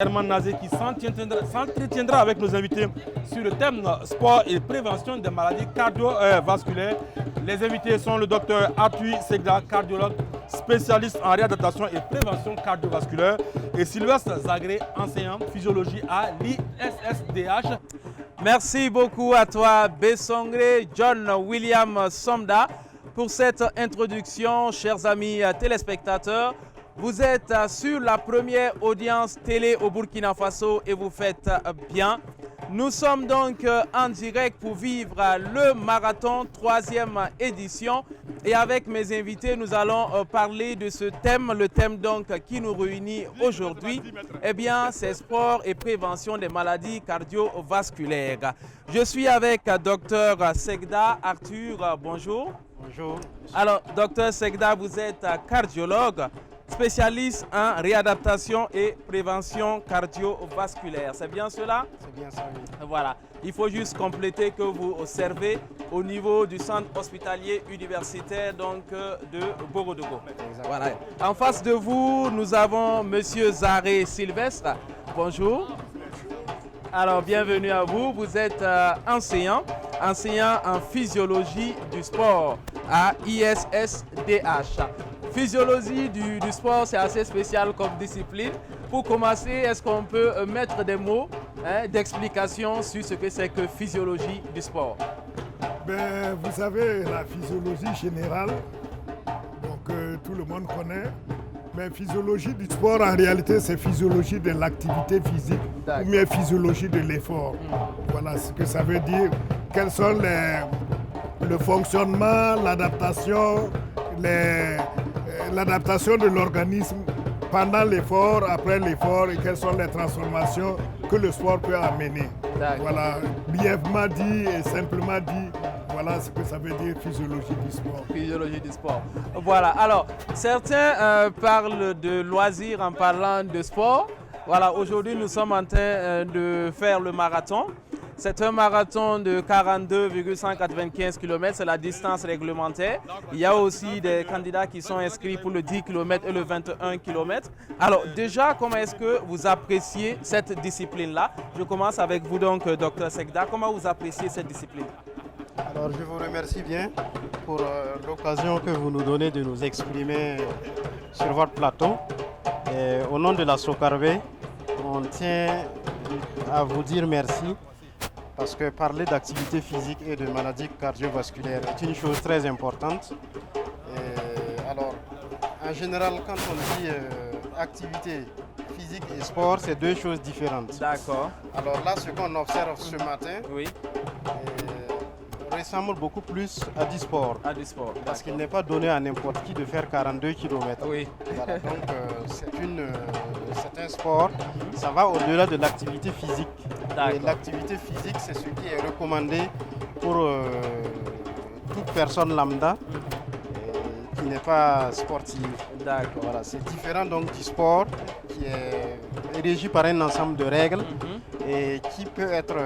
Herman Nazé qui s'entretiendra avec nos invités sur le thème sport et prévention des maladies cardiovasculaires. Les invités sont le docteur Arthur Segda, cardiologue, spécialiste en réadaptation et prévention cardiovasculaire, et Sylvestre Zagré, enseignant physiologie à l'ISSDH. Merci beaucoup à toi, Bessongré, John William Somda, pour cette introduction, chers amis téléspectateurs. Vous êtes sur la première audience télé au Burkina Faso et vous faites bien. Nous sommes donc en direct pour vivre le marathon 3e édition. Et avec mes invités, nous allons parler de ce thème, le thème donc qui nous réunit aujourd'hui. Eh bien, c'est sport et prévention des maladies cardiovasculaires. Je suis avec Dr Segda Arthur, bonjour. Bonjour. Alors, Dr Segda, vous êtes cardiologue, spécialiste en réadaptation et prévention cardiovasculaire. C'est bien cela? C'est bien ça, oui. Voilà. Il faut juste compléter que vous servez au niveau du centre hospitalier universitaire donc, de Borodogo. Voilà. En face de vous, nous avons Monsieur Zaré Sylvestre. Bonjour. Alors, bienvenue à vous. Vous êtes enseignant en physiologie du sport à ISSDH. Physiologie du sport, c'est assez spécial comme discipline. Pour commencer, est-ce qu'on peut mettre des mots d'explication sur ce que c'est que physiologie du sport? Vous savez, la physiologie générale, donc tout le monde connaît. Mais physiologie du sport, en réalité, c'est physiologie de l'activité physique ou bien physiologie de l'effort. Voilà ce que ça veut dire. Quels sont le fonctionnement, l'adaptation, l'adaptation de l'organisme pendant l'effort, après l'effort, et quelles sont les transformations que le sport peut amener. Voilà, brièvement dit et simplement dit, voilà ce que ça veut dire physiologie du sport. Physiologie du sport. Voilà, alors certains parlent de loisirs en parlant de sport. Voilà, aujourd'hui nous sommes en train de faire le marathon. C'est un marathon de 42,195 km, c'est la distance réglementaire. Il y a aussi des candidats qui sont inscrits pour le 10 km et le 21 km. Alors déjà, comment est-ce que vous appréciez cette discipline-là? Je commence avec vous donc, Dr Segda. Comment vous appréciez cette discipline? Alors je vous remercie bien pour l'occasion que vous nous donnez de nous exprimer sur votre plateau. Et au nom de la Socarvé, on tient à vous dire merci. Parce que parler d'activité physique et de maladies cardiovasculaires est une chose très importante. Et alors, en général, quand on dit activité physique et sport, c'est deux choses différentes. D'accord. Alors là, ce qu'on observe ce matin ressemble beaucoup plus à du sport. À du sport. Parce qu'il n'est pas donné à n'importe qui de faire 42 km. Oui. Voilà, donc c'est un sport, ça va au-delà de l'activité physique. Et l'activité physique, c'est ce qui est recommandé pour toute personne lambda qui n'est pas sportive. D'accord. Voilà, c'est différent donc du sport qui est régi par un ensemble de règles et qui peut être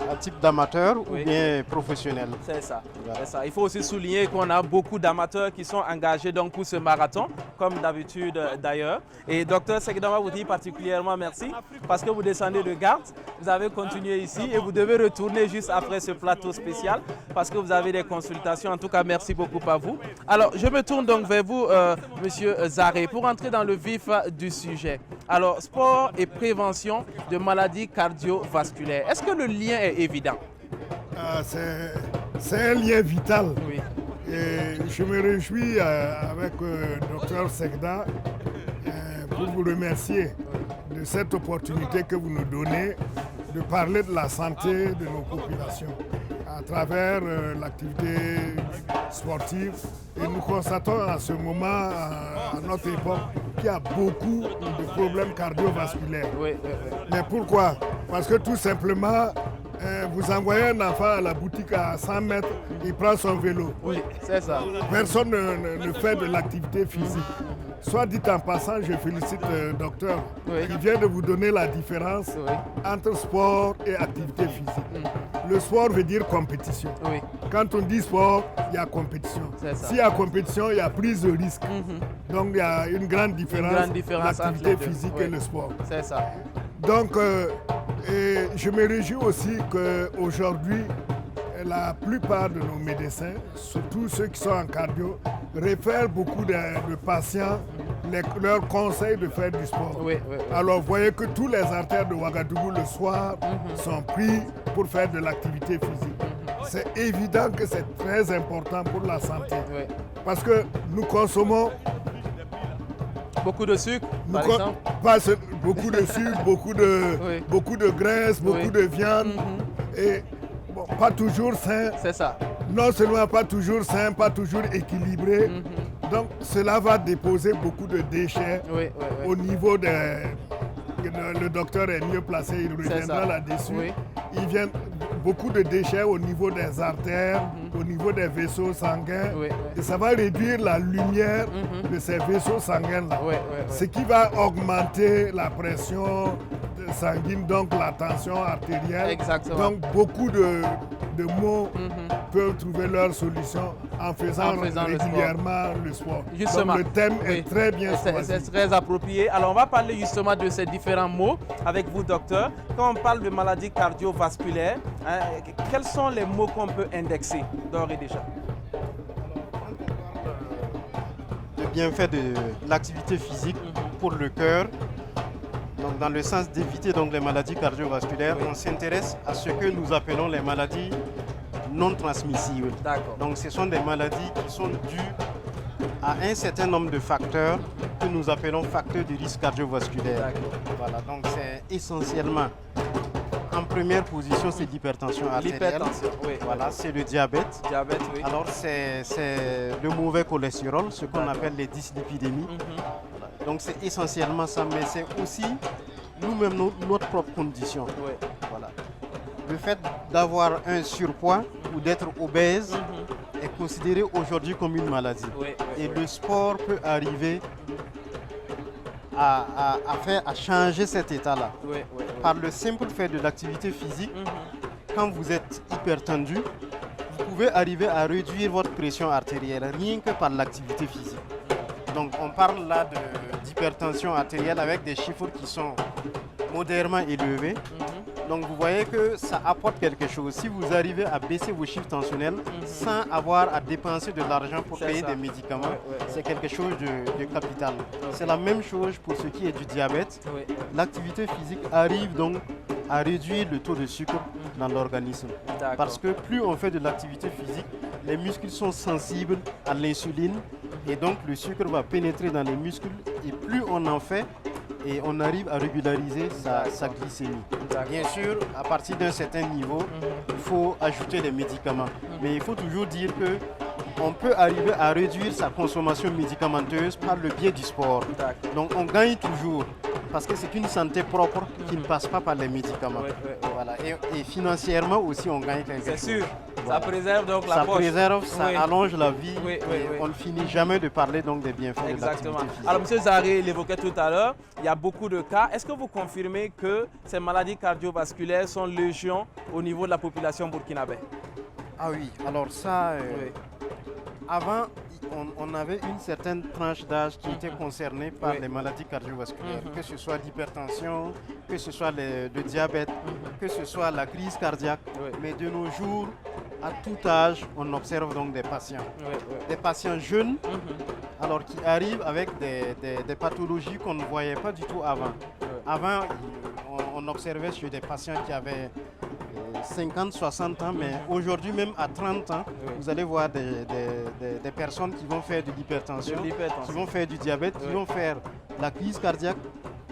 un type d'amateur ou bien professionnel. C'est ça. Voilà. C'est ça. Il faut aussi souligner qu'on a beaucoup d'amateurs qui sont engagés donc pour ce marathon, comme d'habitude d'ailleurs. Et Dr Segda, vous dit particulièrement merci parce que vous descendez de Garde, vous avez continué ici et vous devez retourner juste après ce plateau spécial parce que vous avez des consultations. En tout cas, merci beaucoup à vous. Alors, je me tourne donc vers vous, Monsieur Zaré, pour entrer dans le vif du sujet. Alors, sport et prévention de maladies cardiovasculaires. Est-ce que le lien est évident? C'est un lien vital. Oui. Et je me réjouis avec Dr Segda pour vous remercier de cette opportunité que vous nous donnez de parler de la santé de nos populations à travers l'activité sportive. Et nous constatons en ce moment, à notre époque, qu'il y a beaucoup de problèmes cardiovasculaires. Oui. Mais pourquoi? Parce que tout simplement, vous envoyez un enfant à la boutique à 100 mètres, il prend son vélo. Oui, c'est ça. Personne ne fait de l'activité physique. Soit dit en passant, je félicite le docteur qui vient de vous donner la différence entre sport et activité physique. le sport veut dire compétition. Oui. Quand on dit sport, il y a compétition. S'il y a compétition, il y a prise de risque. Donc il y a une grande différence entre l'activité physique et le sport. C'est ça. Donc je me réjouis aussi qu'aujourd'hui, la plupart de nos médecins, surtout ceux qui sont en cardio, réfèrent beaucoup de patients leurs conseils de faire du sport. Oui, oui, oui. Alors vous voyez que tous les artères de Ouagadougou le soir sont pris pour faire de l'activité physique. C'est évident que c'est très important pour la santé. Oui. Parce que nous consommons beaucoup de sucre, par exemple. Beaucoup de sucre, beaucoup de graisse, beaucoup de viande. Et bon, pas toujours sain. C'est ça. Non seulement pas toujours sain, pas toujours équilibré. Donc cela va déposer beaucoup de déchets au niveau des... Le docteur est mieux placé, il reviendra là-dessus. Oui. Il vient beaucoup de déchets au niveau des artères, au niveau des vaisseaux sanguins. Et ça va réduire la lumière de ces vaisseaux sanguins-là. Ce qui va augmenter la pression sanguine, donc la tension artérielle. Exactement. Donc beaucoup de maux peuvent trouver leur solution en faisant régulièrement le sport. Justement. Donc le thème est très bien choisi. C'est très approprié. Alors on va parler justement de ces différents maux avec vous, docteur. Quand on parle de maladies cardiovasculaires, quels sont les maux qu'on peut indexer d'ores et déjà? Le bienfait de l'activité physique pour le cœur. Donc, dans le sens d'éviter donc, les maladies cardiovasculaires, on s'intéresse à ce que nous appelons les maladies non transmissibles. Donc ce sont des maladies qui sont dues à un certain nombre de facteurs que nous appelons facteurs de risque cardiovasculaire. Voilà, donc c'est essentiellement, en première position, c'est l'hypertension artérielle. Voilà, c'est le diabète. Alors c'est le mauvais cholestérol, ce qu'on appelle les dyslipidémies. Donc c'est essentiellement ça, mais c'est aussi nous-mêmes notre propre condition. Voilà. Le fait d'avoir un surpoids ou d'être obèse est considéré aujourd'hui comme une maladie. Et le sport peut arriver à changer cet état-là. Par le simple fait de l'activité physique, quand vous êtes hypertendu, vous pouvez arriver à réduire votre pression artérielle rien que par l'activité physique. Donc on parle là d'hypertension artérielle avec des chiffres qui sont modérément élevés. Donc vous voyez que ça apporte quelque chose. Si vous arrivez à baisser vos chiffres tensionnels sans avoir à dépenser de l'argent pour payer des médicaments, c'est quelque chose de capital. C'est la même chose pour ce qui est du diabète. L'activité physique arrive donc à réduire le taux de sucre dans l'organisme. Parce que plus on fait de l'activité physique, les muscles sont sensibles à l'insuline et donc le sucre va pénétrer dans les muscles et plus on en fait, et on arrive à régulariser sa glycémie. Bien sûr, à partir d'un certain niveau, il faut ajouter des médicaments. Mais il faut toujours dire qu'on peut arriver à réduire sa consommation médicamenteuse par le biais du sport. Donc on gagne toujours, parce que c'est une santé propre qui ne passe pas par les médicaments. Voilà. Et financièrement aussi, on gagne quelque chose. C'est sûr. Ça préserve donc la poche. Ça préserve, ça allonge la vie. On ne finit jamais de parler donc des bienfaits de l'activité physique. Alors, M. Zaré l'évoquait tout à l'heure, il y a beaucoup de cas. Est-ce que vous confirmez que ces maladies cardiovasculaires sont légion au niveau de la population burkinabé? Ah oui, alors ça, avant, on avait une certaine tranche d'âge qui était concernée par les maladies cardiovasculaires, que ce soit l'hypertension, que ce soit le diabète, que ce soit la crise cardiaque. Mais de nos jours, à tout âge, on observe donc des patients. Des patients jeunes, alors qui arrivent avec des pathologies qu'on ne voyait pas du tout avant. Avant, on observait chez des patients qui avaient 50, 60 ans, mais aujourd'hui même à 30 ans, vous allez voir des personnes qui vont faire de l'hypertension, qui vont faire du diabète, qui vont faire la crise cardiaque,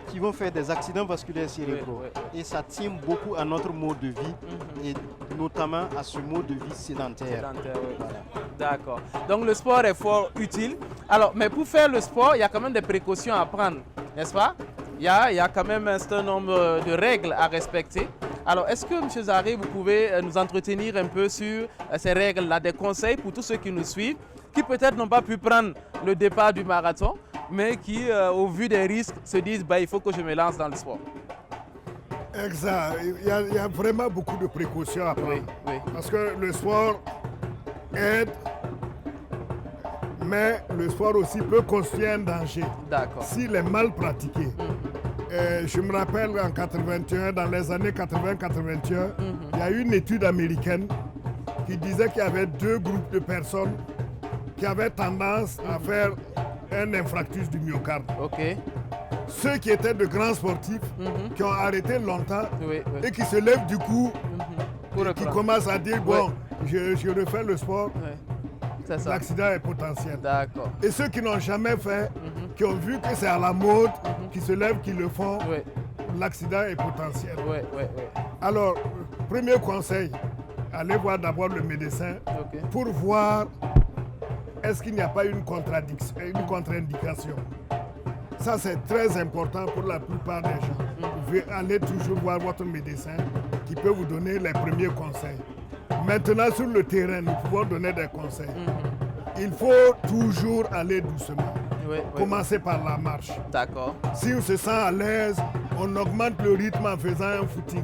qui vont faire des accidents vasculaires cérébraux. Et ça tient beaucoup à notre mode de vie et notamment à ce mode de vie sédentaire. Voilà. D'accord. Donc le sport est fort utile. Alors, mais pour faire le sport, il y a quand même des précautions à prendre, n'est-ce pas? Il y a quand même un certain nombre de règles à respecter. Alors, est-ce que, M. Zaré, vous pouvez nous entretenir un peu sur ces règles-là, des conseils pour tous ceux qui nous suivent, qui peut-être n'ont pas pu prendre le départ du marathon, mais qui, au vu des risques, se disent il faut que je me lance dans le sport? Exact. Il y a vraiment beaucoup de précautions à prendre. Oui, oui. Parce que le sport aide, mais le sport aussi peut constituer un danger D'accord. s'il est mal pratiqué. Je me rappelle en 81, dans les années 80-81, il y a eu une étude américaine qui disait qu'il y avait 2 groupes de personnes qui avaient tendance à faire un infarctus du myocarde. Ok. Ceux qui étaient de grands sportifs, qui ont arrêté longtemps Oui, oui. et qui se lèvent du coup, Pour qui reprendre. commencent à dire, bon, je refais le sport, Oui. C'est ça. l'accident est potentiel. D'accord. Et ceux qui n'ont jamais fait, qui ont vu que c'est à la mode, qui se lèvent, qui le font, Oui, l'accident est potentiel. oui, oui, oui. Alors, premier conseil, allez voir d'abord le médecin Ok. pour voir est-ce qu'il n'y a pas une contradiction, une contre-indication. Ça, c'est très important pour la plupart des gens. Vous devez aller toujours voir votre médecin qui peut vous donner les premiers conseils. Maintenant, sur le terrain, nous pouvons donner des conseils. Il faut toujours aller doucement. Oui, oui. Commencer par la marche. D'accord. Si on se sent à l'aise, on augmente le rythme en faisant un footing.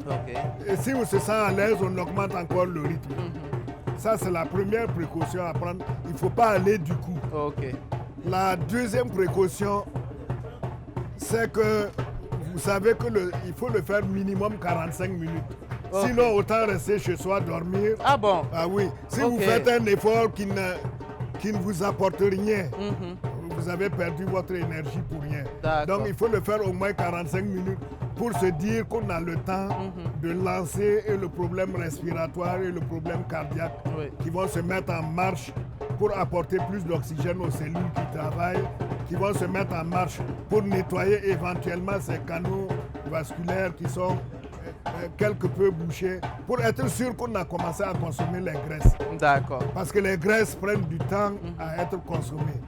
Ok. Et si on se sent à l'aise, on augmente encore le rythme. Ça, c'est la première précaution à prendre. Il ne faut pas aller du coup. Ok. La deuxième précaution, c'est que vous savez qu'il faut le faire minimum 45 minutes. Ok. Sinon, autant rester chez soi, dormir. Ah bon? Ah oui. Si Ok. vous faites un effort qui ne vous apporte rien, vous avez perdu votre énergie pour rien. D'accord. Donc, il faut le faire au moins 45 minutes pour se dire qu'on a le temps de lancer et le problème respiratoire et le problème cardiaque Oui. qui vont se mettre en marche pour apporter plus d'oxygène aux cellules qui travaillent, qui vont se mettre en marche pour nettoyer éventuellement ces canaux vasculaires qui sont quelque peu bouchés, pour être sûr qu'on a commencé à consommer les graisses. D'accord. Parce que les graisses prennent du temps à être consommées.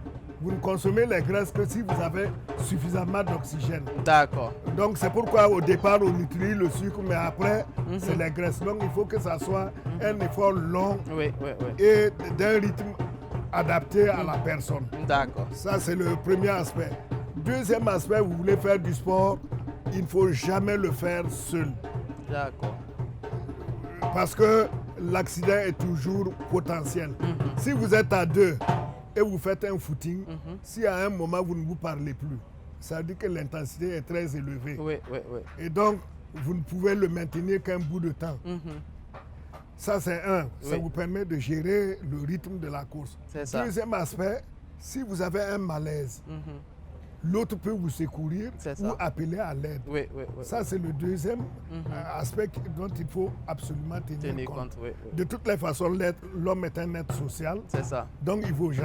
Vous ne consommez les graisses que si vous avez suffisamment d'oxygène. D'accord. Donc c'est pourquoi au départ on utilise le sucre, mais après c'est les graisses. Donc il faut que ça soit un effort long Oui, oui, oui. et d'un rythme adapté à la personne. D'accord. Ça c'est le premier aspect. Deuxième aspect, vous voulez faire du sport, il ne faut jamais le faire seul. D'accord. Parce que l'accident est toujours potentiel. Si vous êtes à 2 et vous faites un footing, si à un moment vous ne vous parlez plus, ça veut dire que l'intensité est très élevée. Oui, oui, oui. Et donc, vous ne pouvez le maintenir qu'un bout de temps. Ça, c'est un. Ça Oui. vous permet de gérer le rythme de la course. C'est ça. Deuxième aspect, si vous avez un malaise, l'autre peut vous secourir C'est ça. ou appeler à l'aide. Oui, oui, oui. Ça, c'est le deuxième aspect dont il faut absolument tenir Tenez compte. compte, oui, oui. De toutes les façons, l'homme est un être social. C'est ça. Donc, il vaut Oui,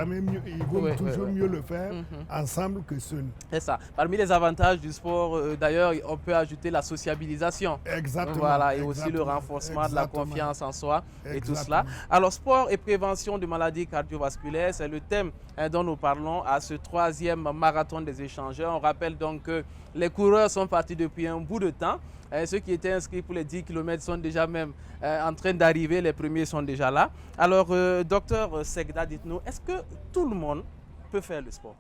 toujours oui, oui. mieux le faire ensemble que seul. C'est ça. Parmi les avantages du sport, d'ailleurs, on peut ajouter la sociabilisation. Exactement. Voilà, et aussi le exactement, renforcement de la exactement. confiance en soi et tout Exactement. cela. Alors, sport et prévention de maladies cardiovasculaires, c'est le thème dont nous parlons à ce 3e marathon des échangeurs. On rappelle donc que les coureurs sont partis depuis un bout de temps. Ceux qui étaient inscrits pour les 10 km sont déjà même en train d'arriver, les premiers sont déjà là. Alors, docteur Segda, dites-nous, est-ce que tout le monde peut faire le sport?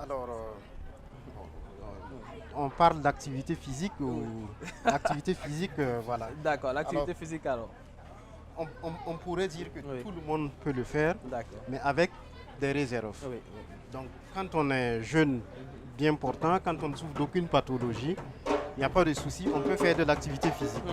Alors, on parle d'activité physique ou activité physique, voilà. D'accord, l'activité Alors, physique alors. On pourrait dire que Oui. tout le monde peut le faire, D'accord. mais avec des réserves. Oui, oui. Donc, quand on est jeune, bien portant, quand on ne souffre d'aucune pathologie, il n'y a pas de souci, on peut faire de l'activité physique.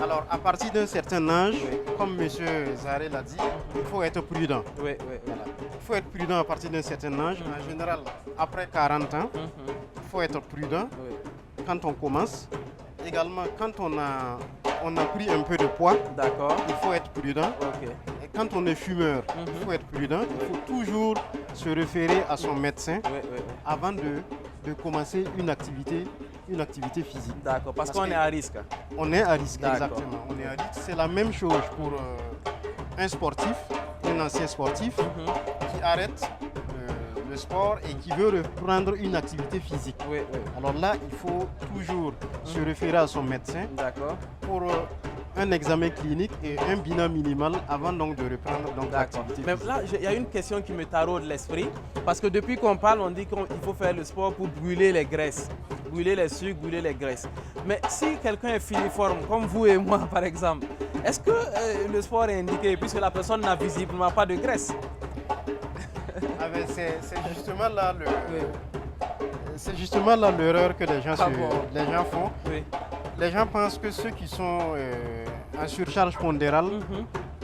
Alors, à partir d'un certain âge, comme M. Zaré l'a dit, il faut être prudent. Oui, oui, oui. Voilà. Il faut être prudent à partir d'un certain âge. En général, après 40 ans, il faut être prudent Oui. quand on commence. Également, quand on a pris un peu de poids, D'accord. il faut être prudent. Ok. Et quand on est fumeur, il faut être prudent. Il faut toujours se référer à son médecin Oui, oui, oui. avant de commencer une activité physique. D'accord, parce Parce qu'on que- est à risque. On est à risque, D'accord. exactement. On est à risque. C'est la même chose pour un sportif, un ancien sportif qui arrête le sport et qui veut reprendre une activité physique. Oui, oui. Alors là, il faut toujours se référer à son médecin D'accord. pour un examen clinique et un bilan minimal avant donc de reprendre donc D'accord. l'activité Mais physique. là, il y a une question qui me taraude l'esprit. Parce que depuis qu'on parle, on dit qu'il faut faire le sport pour brûler les graisses. brûler les sucres, brûler les graisses. Mais si quelqu'un est filiforme, comme vous et moi par exemple, est-ce que le sport est indiqué puisque la personne n'a visiblement pas de graisse? Ah ben, c'est justement là c'est justement là l'erreur que les gens, les gens font. Oui. Les gens pensent que ceux qui sont en surcharge pondérale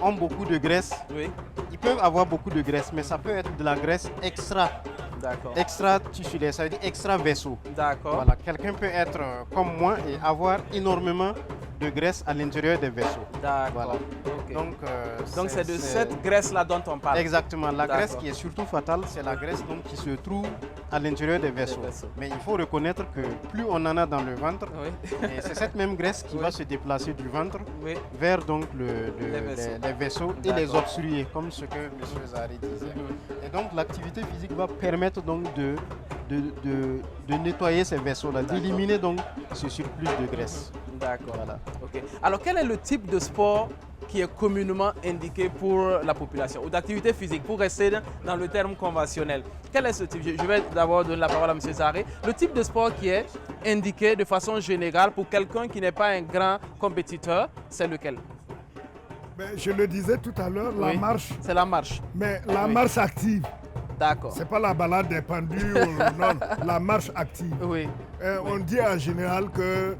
ont beaucoup de graisse. Oui. Ils peuvent avoir beaucoup de graisse, mais ça peut être de la graisse extra. D'accord. Extra tissulaire, ça veut dire extra vaisseau. D'accord. Voilà, quelqu'un peut être comme moi et avoir énormément de graisse à l'intérieur des vaisseaux. D'accord. Voilà. Ok. Donc c'est de cette graisse-là dont on parle. Exactement. La graisse D'accord. qui est surtout fatale, c'est la graisse donc, qui se trouve à l'intérieur des vaisseaux. Mais il faut reconnaître que plus on en a dans le ventre, Oui. et c'est cette même graisse qui Oui. va se déplacer du ventre Oui. vers donc, Les vaisseaux. les vaisseaux et les D'accord. obstruer, comme ce que M. Zari disait. Et donc l'activité physique va permettre donc de nettoyer ces vaisseaux-là, d'éliminer donc ce surplus de graisse. D'accord. Voilà. Ok. Alors, quel est le type de sport qui est communément indiqué pour la population ou d'activité physique, pour rester dans le terme conventionnel? Quel est ce type? Je vais d'abord donner la parole à M. Zaré. Le type de sport qui est indiqué de façon générale pour quelqu'un qui n'est pas un grand compétiteur, c'est lequel? Ben, je le disais tout à l'heure, la Oui. marche, C'est la marche. mais la Oui. marche active. D'accord. C'est pas la balade des pendus, non, la marche active. Oui. On dit en général que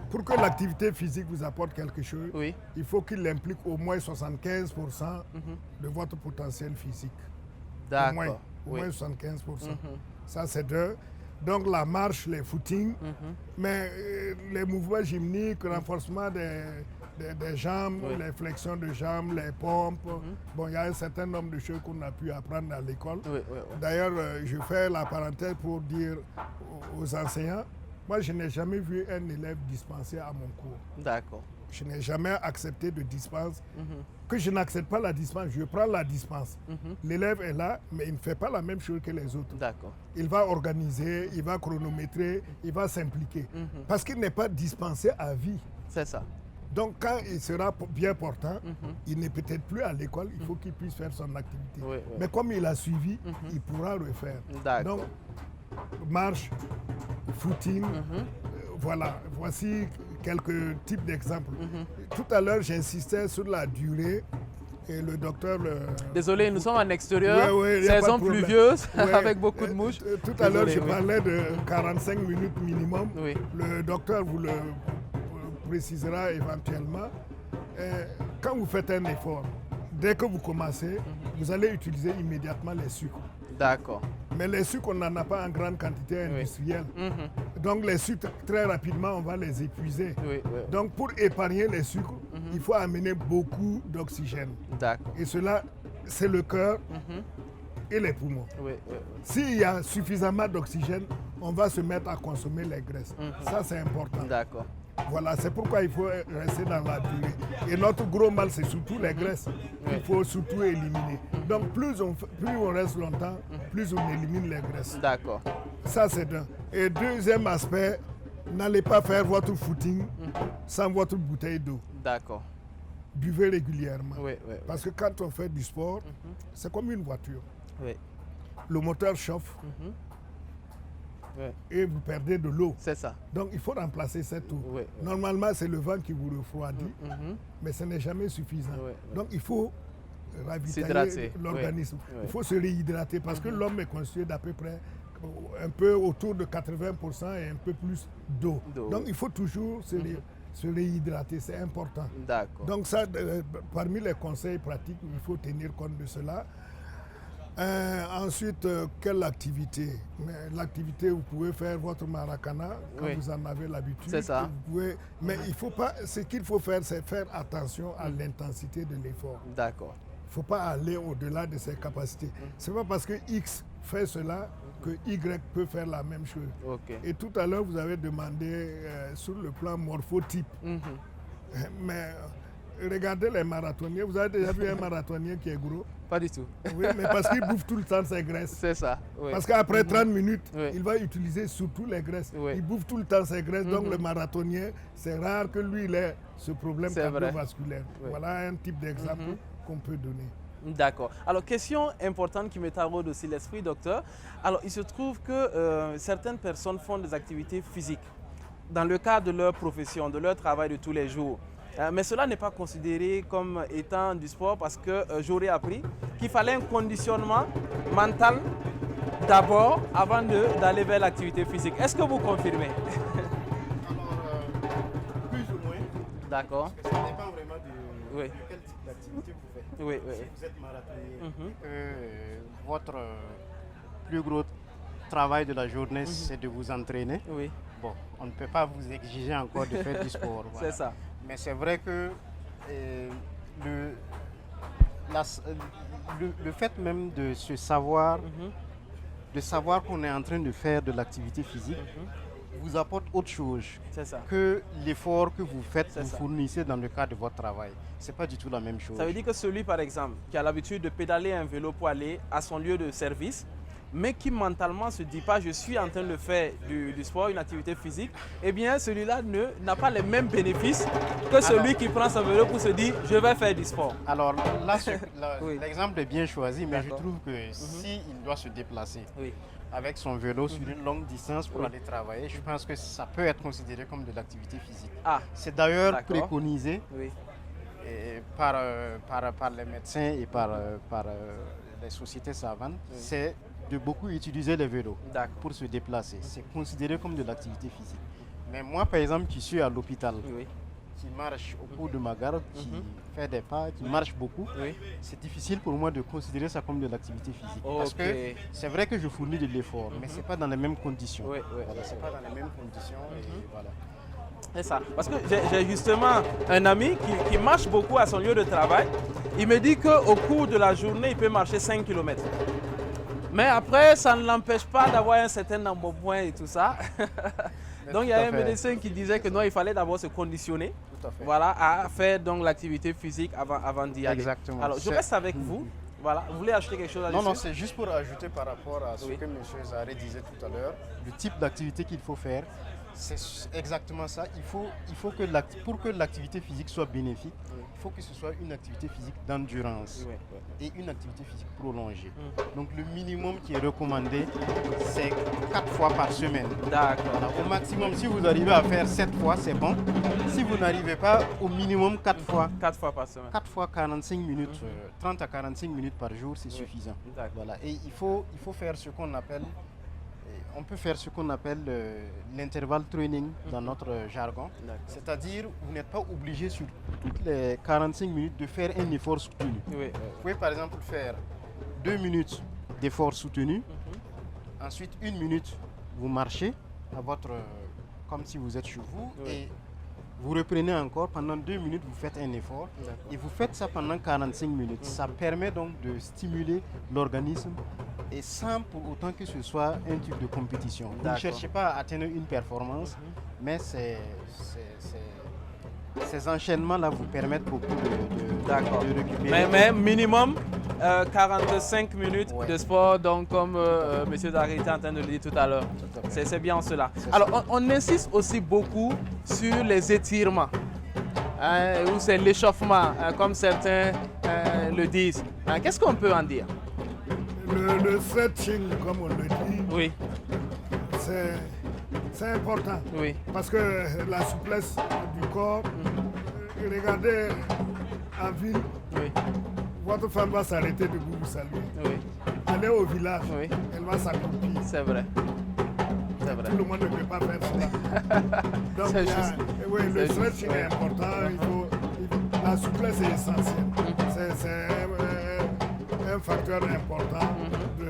pour que l'activité physique vous apporte quelque chose, Oui. il faut qu'il implique au moins 75% de votre potentiel physique. Au moins, D'accord. au Oui. moins 75%. Ça, c'est deux. Donc la marche, les footings, mais les mouvements gymniques, renforcement des jambes, Oui. les flexions de jambes, les pompes. Bon, il y a un certain nombre de choses qu'on a pu apprendre à l'école. Oui, oui, oui. D'ailleurs, je fais la parenthèse pour dire aux enseignants, moi, je n'ai jamais vu un élève dispenser à mon cours. D'accord. Je n'ai jamais accepté de dispense. Que je n'accepte pas la dispense, je prends la dispense. L'élève est là, mais il ne fait pas la même chose que les autres. D'accord. Il va organiser, il va chronométrer, il va s'impliquer. Parce qu'il n'est pas dispensé à vie. C'est ça. Donc quand il sera bien portant, il n'est peut-être plus à l'école, il faut qu'il puisse faire son activité. Oui, oui. Mais comme il a suivi, il pourra refaire. D'accord. Donc, marche, footing, voilà, voici quelques types d'exemples. Tout à l'heure, j'insistais sur la durée et le docteur... Désolé, nous sommes en extérieur, Ouais, ouais, y a pas saison de problème. pluvieuse, Ouais, avec beaucoup de mouches. Tout à l'heure, Désolé, je oui. parlais de 45 minutes minimum. Oui. Le docteur vous le précisera éventuellement. Quand vous faites un effort, dès que vous commencez, vous allez utiliser immédiatement les sucres. D'accord. Mais les sucres, on n'en a pas en grande quantité industrielle. Donc les sucres, très rapidement, on va les épuiser. Oui, oui. Donc pour épargner les sucres, il faut amener beaucoup d'oxygène. D'accord. Et cela, c'est le cœur et les poumons. Oui, oui, oui. S'il y a suffisamment d'oxygène, on va se mettre à consommer les graisses. Ça, c'est important. D'accord. Voilà, c'est pourquoi il faut rester dans la durée. Et notre gros mal, c'est surtout les graisses. Il faut surtout éliminer. Donc plus on reste longtemps, plus on élimine les graisses. D'accord. Ça, c'est un. Et deuxième aspect, n'allez pas faire votre footing sans votre bouteille d'eau. D'accord. Buvez régulièrement. Oui, oui, Parce que quand on fait du sport, c'est comme une voiture. oui. Le moteur chauffe Oui. et vous perdez de l'eau. C'est ça. Donc il faut remplacer cette eau. Oui, oui. Normalement, c'est le vent qui vous refroidit, mais ce n'est jamais suffisant. Oui, oui. Donc il faut S'hydrater, ravitailler l'organisme. oui, oui. Il faut se réhydrater parce que l'homme est constitué d'à peu près un peu autour de 80% et un peu plus d'eau. Donc il faut toujours se réhydrater, c'est important. D'accord. Donc ça, parmi les conseils pratiques, il faut tenir compte de cela. Ensuite, quelle activité? L'activité, vous pouvez faire votre maracana quand vous en avez l'habitude. C'est ça. Vous pouvez, mais il faut pas, ce qu'il faut faire, c'est faire attention à l'intensité de l'effort. D'accord. Il ne faut pas aller au-delà de ses capacités. Ce n'est pas parce que X fait cela que Y peut faire la même chose. Ok. Et tout à l'heure, vous avez demandé sur le plan morphotype. Mais regardez les marathoniens. Vous avez déjà vu un marathonien qui est gros? Pas du tout. Oui, mais parce qu'il bouffe tout le temps ses graisses. C'est ça. Oui. Parce qu'après 30 minutes, Oui. il va utiliser surtout les graisses. Oui. Il bouffe tout le temps ses graisses. Donc le marathonien, c'est rare que lui, il ait ce problème C'est vrai. cardiovasculaire. Oui. Voilà un type d'exemple qu'on peut donner. D'accord. Alors, question importante qui me taraude aussi l'esprit, docteur. Alors, il se trouve que certaines personnes font des activités physiques dans le cadre de leur profession, de leur travail de tous les jours. Mais cela n'est pas considéré comme étant du sport parce que j'aurais appris qu'il fallait un conditionnement mental d'abord avant d'aller vers l'activité physique. Est-ce que vous confirmez? Alors, plus ou moins. D'accord. Parce que ça dépend vraiment de, Oui. de quel type d'activité vous faites. Oui, oui. Si vous êtes marathonnier, Mhm. votre plus gros travail de la journée, c'est de vous entraîner. Oui, Bon, on ne peut pas vous exiger encore de faire du sport. Voilà. c'est ça. Mais c'est vrai que le, le fait même de se savoir, Mhm. de savoir qu'on est en train de faire de l'activité physique, vous apporte autre chose C'est ça. que l'effort que vous faites, C'est vous ça. fournissez dans le cadre de votre travail. C'est pas du tout la même chose. Ça veut dire que celui, par exemple, qui a l'habitude de pédaler un vélo pour aller à son lieu de service, mais qui mentalement se dit pas je suis en train de faire du sport, une activité physique, eh bien celui-là n'a pas les mêmes bénéfices que celui qui prend son vélo pour se dire je vais faire du sport. Alors là, Oui. l'exemple est bien choisi, mais je D'accord. trouve que s'il doit se déplacer Oui, avec son vélo sur une longue distance pour Oui. aller travailler, je pense que ça peut être considéré comme de l'activité physique. ah, C'est d'ailleurs D'accord. préconisé oui, par les médecins et par les sociétés savantes, c'est de beaucoup utiliser les vélos d'accord. pour se déplacer. C'est considéré comme de l'activité physique. Mais moi, par exemple, qui suis à l'hôpital, Oui, qui marche au bout de ma garde, qui fait des pas, qui marche beaucoup, oui. c'est difficile pour moi de considérer ça comme de l'activité physique. Parce Ok. que c'est vrai que je fournis de l'effort, mais ce n'est pas dans les mêmes conditions. Oui, oui. Voilà, c'est pas dans les mêmes conditions. Et voilà. C'est ça. Parce que j'ai justement un ami qui marche beaucoup à son lieu de travail. Il me dit qu'au cours de la journée, il peut marcher 5 km. Mais après, ça ne l'empêche pas d'avoir un certain embonpoint et tout ça. Donc il y tout a à un fait. médecin qui disait que non, il fallait d'abord se conditionner, Tout à fait. voilà, à faire donc l'activité physique avant d'y aller. Exactement. Alors je C'est- reste avec vous. Voilà, vous voulez ajouter quelque chose à Non, non, c'est juste pour ajouter par rapport à ce Oui. que M. Zaré disait tout à l'heure. Le type d'activité qu'il faut faire, c'est exactement ça. Il faut que pour que l'activité physique soit bénéfique, il faut que ce soit une activité physique d'endurance Oui, et une activité physique prolongée. Donc le minimum qui est recommandé, c'est 4 fois par semaine. D'accord. Voilà, au maximum, si vous arrivez à faire 7 fois, c'est bon. Si vous n'arrivez pas, au minimum 4 fois. 4 fois par semaine. 4 fois 45 minutes, 30 à 45 minutes par jour, c'est suffisant. D'accord. Voilà. Et il faut faire ce qu'on appelle, on peut faire ce qu'on appelle l'intervalle training dans notre jargon. D'accord. C'est-à-dire, vous n'êtes pas obligé sur toutes les 45 minutes de faire un effort soutenu. Oui, Vous pouvez par exemple faire 2 minutes d'effort soutenu, ensuite 1 minute, vous marchez à votre, comme si vous êtes chez vous, Oui. et vous reprenez encore, pendant 2 minutes, vous faites un effort, et vous faites ça pendant 45 minutes. Ça permet donc de stimuler l'organisme, et sans pour autant que ce soit un type de compétition. Vous ne D'accord. cherchez pas à atteindre une performance, mais ces enchaînements-là vous permettent beaucoup D'accord. de récupérer. Mais minimum 45 minutes Ouais. de sport, donc comme M. Zahri était en train de le dire tout à l'heure. Tout à fait. C'est bien cela. C'est Alors, on insiste aussi beaucoup sur les étirements, hein, ou c'est l'échauffement, hein, comme certains le disent. Hein, qu'est-ce qu'on peut en dire? Le stretching, comme on le dit, Oui, c'est important. oui, Parce que la souplesse du corps, regardez en ville, oui, votre femme va s'arrêter de vous saluer. oui, Allez au village, Oui. elle va s'accroupir. c'est vrai. C'est vrai. Tout le monde ne peut pas faire cela. Donc, C'est il y a- juste. oui, le C'est stretching juste, est important. La souplesse est essentielle. C'est un facteur important de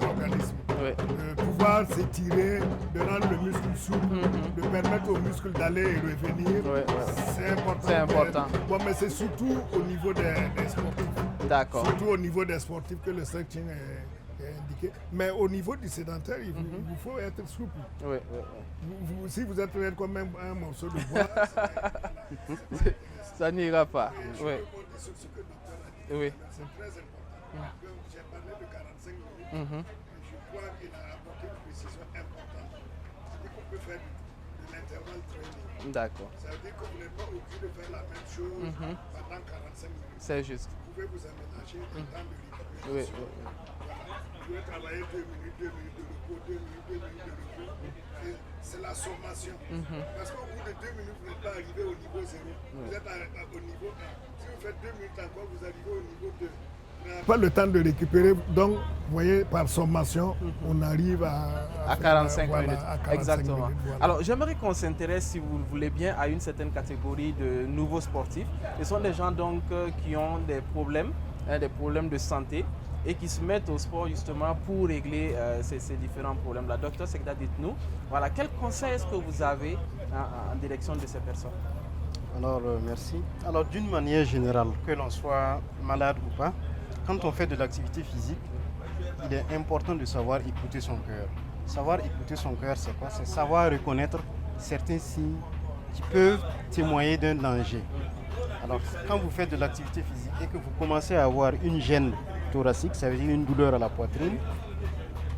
l'organisme. Oui. De pouvoir s'étirer, de rendre le muscle souple, de permettre au muscle d'aller et revenir. Oui, oui. C'est important. C'est important. Bon, mais c'est surtout au niveau des sportifs. D'accord. Surtout au niveau des sportifs que le stretching est indiqué. Mais au niveau du sédentaire, il vous faut être souple. Oui, oui, oui. Si vous êtes raide comme un morceau de bois, Ça n'ira pas. Oui, sur ce que le docteur a dit, oui. c'est très important. J'ai parlé de 45 minutes. Je crois qu'il a apporté une précision importante. C'est-à-dire qu'on peut faire de intervalle training. D'accord. Ça veut dire que vous n'êtes pas obligé de faire la même chose pendant 45 minutes. C'est juste. Vous pouvez vous aménager le temps de récupération. Oui. Voilà. Vous pouvez travailler 2 minutes, 2 minutes de repos, 2 minutes, 2 minutes de repos. Et c'est la sommation. Parce qu'au bout de 2 minutes, vous n'êtes pas arrivé au niveau 0. Vous êtes au niveau 1. Si vous faites 2 minutes encore, vous arrivez au niveau 2. Pas le temps de récupérer, donc vous voyez par sommation, on arrive à 45 voilà, minutes. à 45 Exactement. minutes, voilà. Alors j'aimerais qu'on s'intéresse, si vous le voulez bien, à une certaine catégorie de nouveaux sportifs. Ce sont des gens donc qui ont des problèmes de santé et qui se mettent au sport justement pour régler ces différents problèmes-là. Docteur Segda, dites-nous, voilà, quel conseil est-ce que vous avez en direction de ces personnes? Alors, merci. Alors, d'une manière générale, que l'on soit malade ou pas, quand on fait de l'activité physique, il est important de savoir écouter son cœur. Savoir écouter son cœur, c'est quoi? C'est savoir reconnaître certains signes qui peuvent témoigner d'un danger. Alors, quand vous faites de l'activité physique et que vous commencez à avoir une gêne thoracique, ça veut dire une douleur à la poitrine,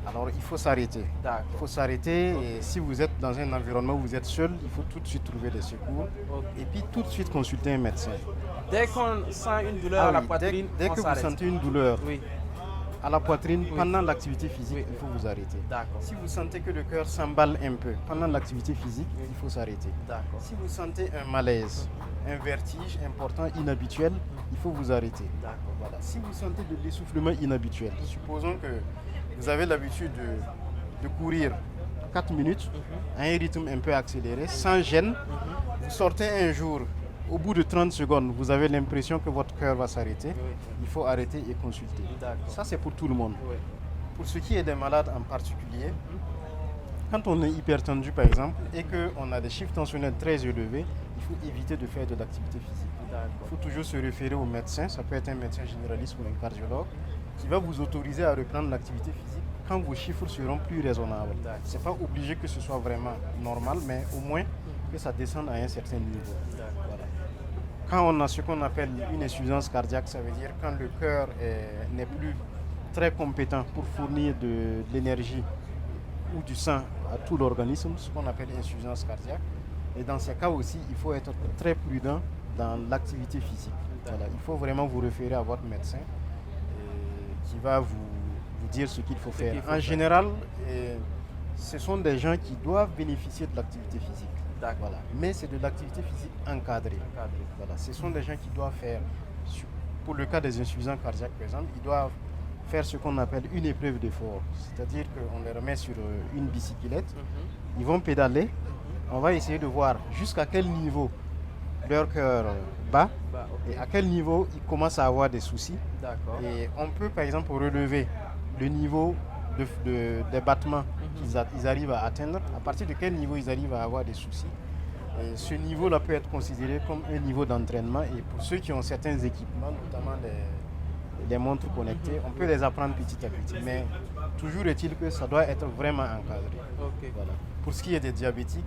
alors il faut s'arrêter. Il faut s'arrêter et si vous êtes dans un environnement où vous êtes seul, il faut tout de suite trouver des secours et puis tout de suite consulter un médecin. Dès qu'on sent une douleur à la poitrine, dès que vous sentez une douleur à la poitrine pendant l'activité physique, il faut vous arrêter. Si vous sentez que le cœur s'emballe un peu pendant l'activité physique, il faut s'arrêter. Si vous sentez un malaise, un vertige important, inhabituel, il faut vous arrêter. Voilà. Si vous sentez de l'essoufflement inhabituel, supposons que vous avez l'habitude de courir 4 minutes à un rythme un peu accéléré, sans gêne, vous sortez un jour, au bout de 30 secondes, vous avez l'impression que votre cœur va s'arrêter, il faut arrêter et consulter. Ça, c'est pour tout le monde. Pour ce qui est des malades en particulier, quand on est hypertendu par exemple et qu'on a des chiffres tensionnels très élevés, il faut éviter de faire de l'activité physique. Il faut toujours se référer au médecin, ça peut être un médecin généraliste ou un cardiologue, qui va vous autoriser à reprendre l'activité physique quand vos chiffres seront plus raisonnables. Ce n'est pas obligé que ce soit vraiment normal, mais au moins que ça descende à un certain niveau. Voilà. Quand on a ce qu'on appelle une insuffisance cardiaque, ça veut dire quand le cœur n'est plus très compétent pour fournir de l'énergie ou du sang à tout l'organisme, ce qu'on appelle insuffisance cardiaque. Et dans ces cas aussi, il faut être très prudent dans l'activité physique. Voilà. Il faut vraiment vous référer à votre médecin qui va vous dire ce qu'il faut faire. En général, ce sont des gens qui doivent bénéficier de l'activité physique. Voilà. Mais c'est de l'activité physique encadrée. Voilà. Ce sont des gens qui doivent faire, pour le cas des insuffisants cardiaques par exemple, ils doivent faire ce qu'on appelle une épreuve d'effort. C'est-à-dire qu'on les remet sur une bicyclette, ils vont pédaler, on va essayer de voir jusqu'à quel niveau leur cœur bat et à quel niveau ils commencent à avoir des soucis. Et on peut par exemple relever le niveau des battements qu'ils arrivent à atteindre, à partir de quel niveau ils arrivent à avoir des soucis. Et ce niveau-là peut être considéré comme un niveau d'entraînement et pour ceux qui ont certains équipements, notamment les montres connectées, on peut les apprendre petit à petit. Mais toujours est-il que ça doit être vraiment encadré. Voilà. Pour ce qui est des diabétiques,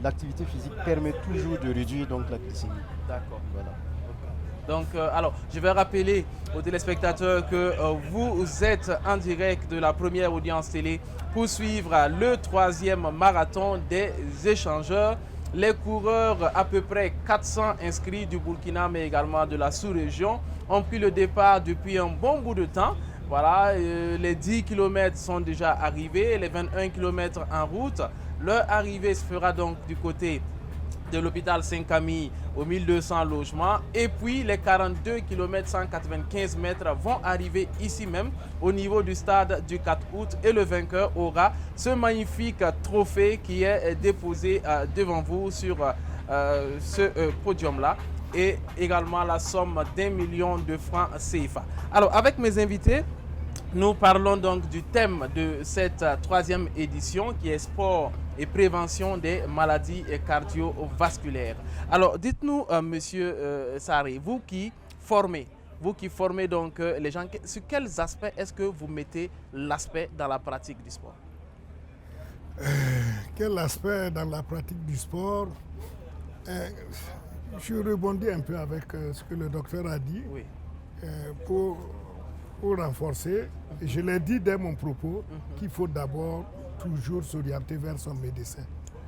l'activité physique permet toujours de réduire donc, la glycémie. Voilà. Donc, alors, je vais rappeler aux téléspectateurs que vous êtes en direct de la première audience télé pour suivre le 3e marathon des échangeurs. Les coureurs, à peu près 400 inscrits du Burkina, mais également de la sous-région, ont pris le départ depuis un bon bout de temps. Voilà, les 10 km sont déjà arrivés, les 21 km en route. Leur arrivée se fera donc du côté de l'hôpital Saint-Camille aux 1200 logements et puis les 42 km 195 mètres vont arriver ici même au niveau du stade du 4 août et le vainqueur aura ce magnifique trophée qui est déposé devant vous sur ce podium là et également la somme d'1 million de francs CFA. Alors avec mes invités, nous parlons donc du thème de cette 3e édition qui est sport et prévention des maladies cardiovasculaires. Alors, dites-nous, monsieur Sarré, vous qui formez donc les gens, sur quels aspects est-ce que vous mettez l'aspect dans la pratique du sport? Quel aspect dans la pratique du sport? Je rebondis un peu avec ce que le docteur a dit. Oui. Pour renforcer, je l'ai dit dès mon propos, qu'il faut d'abord toujours s'orienter vers son médecin.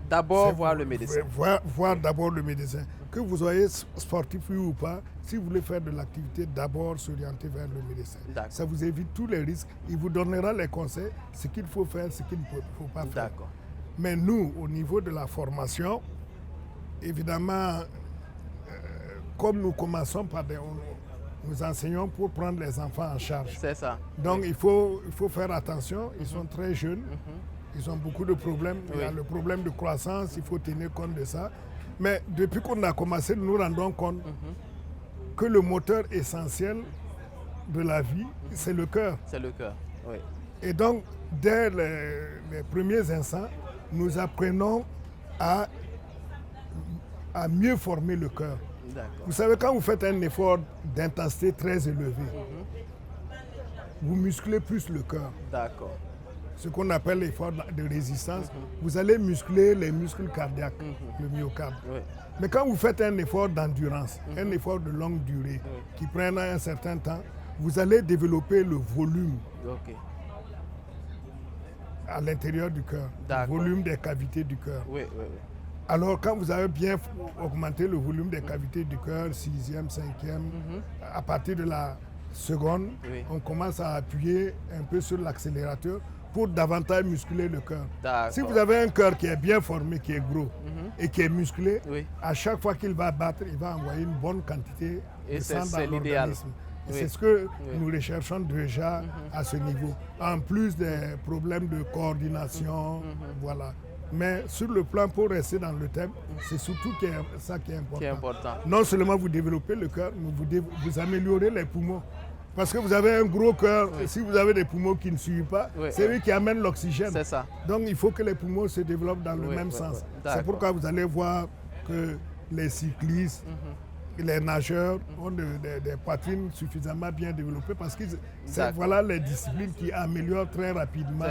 D'abord voir le médecin. Voir d'abord le médecin. Que vous soyez sportif oui ou pas, si vous voulez faire de l'activité, d'abord s'orienter vers le médecin. Ça vous évite tous les risques. Il vous donnera les conseils, ce qu'il faut faire, ce qu'il ne faut pas faire. Mais nous, au niveau de la formation, évidemment, comme nous commençons par nous enseignons pour prendre les enfants en charge. C'est ça. Donc il faut faire attention, ils sont très jeunes. Ils ont beaucoup de problèmes. Il y a le problème de croissance, il faut tenir compte de ça. Mais depuis qu'on a commencé, nous nous rendons compte que le moteur essentiel de la vie, c'est le cœur. C'est le cœur, oui. Et donc, dès les premiers instants, nous apprenons à mieux former le cœur. Vous savez, quand vous faites un effort d'intensité très élevé, vous musclez plus le cœur. D'accord. Ce qu'on appelle l'effort de résistance, vous allez muscler les muscles cardiaques, le myocarde. Mais quand vous faites un effort d'endurance, un effort de longue durée, qui prend un certain temps, vous allez développer le volume à l'intérieur du cœur, le volume des cavités du cœur. Alors quand vous avez bien augmenté le volume des cavités du cœur, 6e, 5e, à partir de la seconde, on commence à appuyer un peu sur l'accélérateur pour davantage muscler le cœur. Si vous avez un cœur qui est bien formé, qui est gros et qui est musclé, à chaque fois qu'il va battre, il va envoyer une bonne quantité de sang dans l'organisme. C'est ce que nous recherchons déjà à ce niveau. En plus des problèmes de coordination, voilà. Mais sur le plan, pour rester dans le thème, c'est surtout ça qui est important. Non seulement vous développez le cœur, mais vous améliorez les poumons. Parce que vous avez un gros cœur, si vous avez des poumons qui ne suivent pas, c'est eux qui amènent l'oxygène. C'est ça. Donc il faut que les poumons se développent dans le même sens. C'est pourquoi vous allez voir que les cyclistes, les nageurs ont des poitrines suffisamment bien développées parce que c'est voilà les disciplines qui améliorent très rapidement.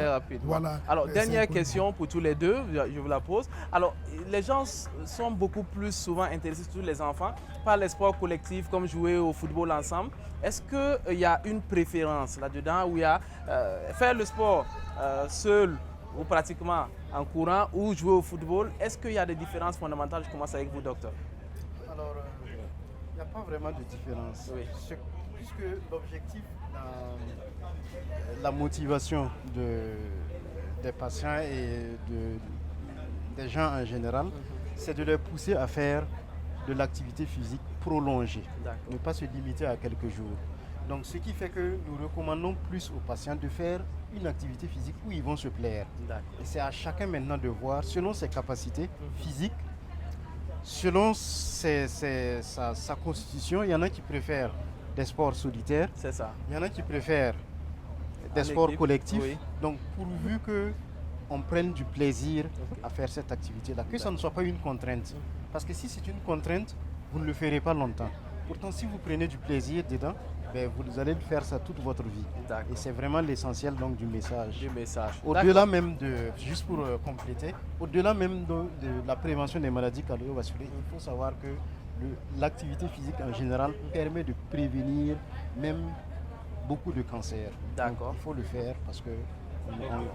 Voilà. Alors, dernière question pour tous les deux, je vous la pose. Alors, les gens sont beaucoup plus souvent intéressés, surtout les enfants, par les sports collectifs comme jouer au football ensemble. Est-ce qu'il y a une préférence là-dedans où il y a faire le sport seul ou pratiquement en courant ou jouer au football? Est-ce qu'il y a des différences fondamentales? Je commence avec vous, docteur. Alors, il n'y a pas vraiment de différence. Puisque l'objectif, la motivation des patients et des gens en général, c'est de les pousser à faire de l'activité physique prolongée, ne pas se limiter à quelques jours. Donc ce qui fait que nous recommandons plus aux patients de faire une activité physique où ils vont se plaire. Et c'est à chacun maintenant de voir, selon ses capacités physiques, selon sa constitution, il y en a qui préfèrent des sports solitaires, il y en a qui préfèrent des sports collectifs. Donc pourvu qu'on prenne du plaisir à faire cette activité-là, que ça ne soit pas une contrainte. Parce que si c'est une contrainte, vous ne le ferez pas longtemps. Pourtant, si vous prenez du plaisir dedans, vous allez faire ça toute votre vie. Et c'est vraiment l'essentiel donc du message. Au-delà même juste pour compléter, au-delà même de la prévention des maladies cardiovasculaires, il faut savoir que l'activité physique en général permet de prévenir même beaucoup de cancers. Donc, il faut le faire parce que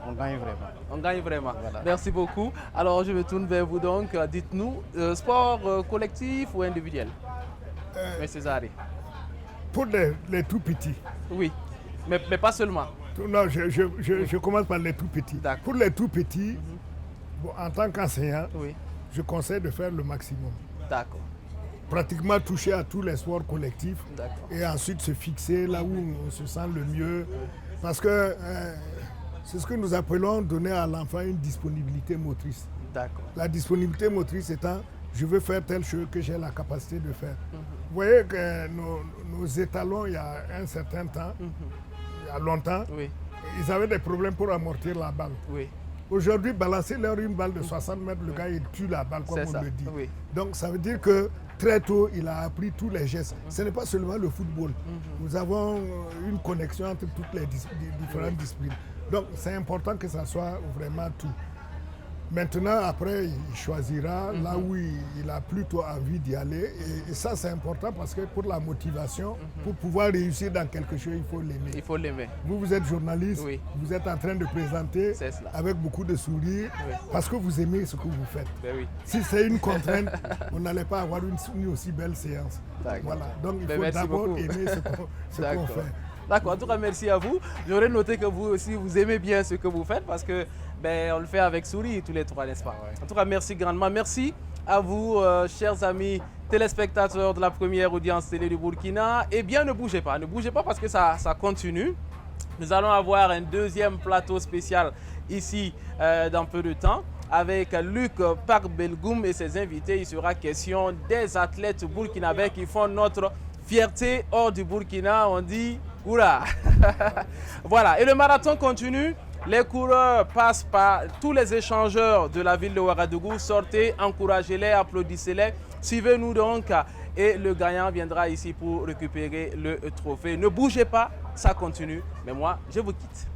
on gagne vraiment. On gagne vraiment. Voilà. Merci beaucoup. Alors je me tourne vers vous donc. Dites-nous, sport collectif ou individuel? César. Pour les tout petits. Oui, mais pas seulement. Non, je commence par les tout petits. Pour les tout petits, en tant qu'enseignant, je conseille de faire le maximum. D'accord. Pratiquement toucher à tous les sports collectifs et ensuite se fixer là où on se sent le mieux. Parce que c'est ce que nous appelons donner à l'enfant une disponibilité motrice. La disponibilité motrice étant, je veux faire telle chose que j'ai la capacité de faire. Vous voyez que nos étalons, il y a un certain temps, il y a longtemps, ils avaient des problèmes pour amortir la balle. Aujourd'hui, balancer leur une balle de 60 mètres, le gars il tue la balle comme on le dit. Donc ça veut dire que très tôt, il a appris tous les gestes. Ce n'est pas seulement le football. Nous avons une connexion entre toutes les différentes disciplines. Donc c'est important que ça soit vraiment tout. Maintenant, après, il choisira là où il a plutôt envie d'y aller. Et ça, c'est important parce que pour la motivation, pour pouvoir réussir dans quelque chose, il faut l'aimer. Il faut l'aimer. Vous êtes journaliste, Oui. vous êtes en train de présenter avec beaucoup de sourire parce que vous aimez ce que vous faites. Ben oui. Si c'est une contrainte, vous n'allez pas avoir une aussi belle séance. Voilà. Donc, il faut d'abord aimer ce qu'on fait. D'accord, en tout cas, merci à vous. J'aurais noté que vous aussi, vous aimez bien ce que vous faites parce que on le fait avec sourire tous les trois, n'est-ce pas? En tout cas, merci grandement. Merci à vous, chers amis téléspectateurs de la première audience télé du Burkina. Eh bien, ne bougez pas parce que ça continue. Nous allons avoir un deuxième plateau spécial ici dans peu de temps. Avec Luc Park-Belgoum et ses invités, il sera question des athlètes burkinabés qui font notre fierté hors du Burkina. On dit oula. Voilà, et le marathon continue. Les coureurs passent par tous les échangeurs de la ville de Ouagadougou. Sortez, encouragez-les, applaudissez-les. Suivez-nous donc et le gagnant viendra ici pour récupérer le trophée. Ne bougez pas, ça continue. Mais moi, je vous quitte.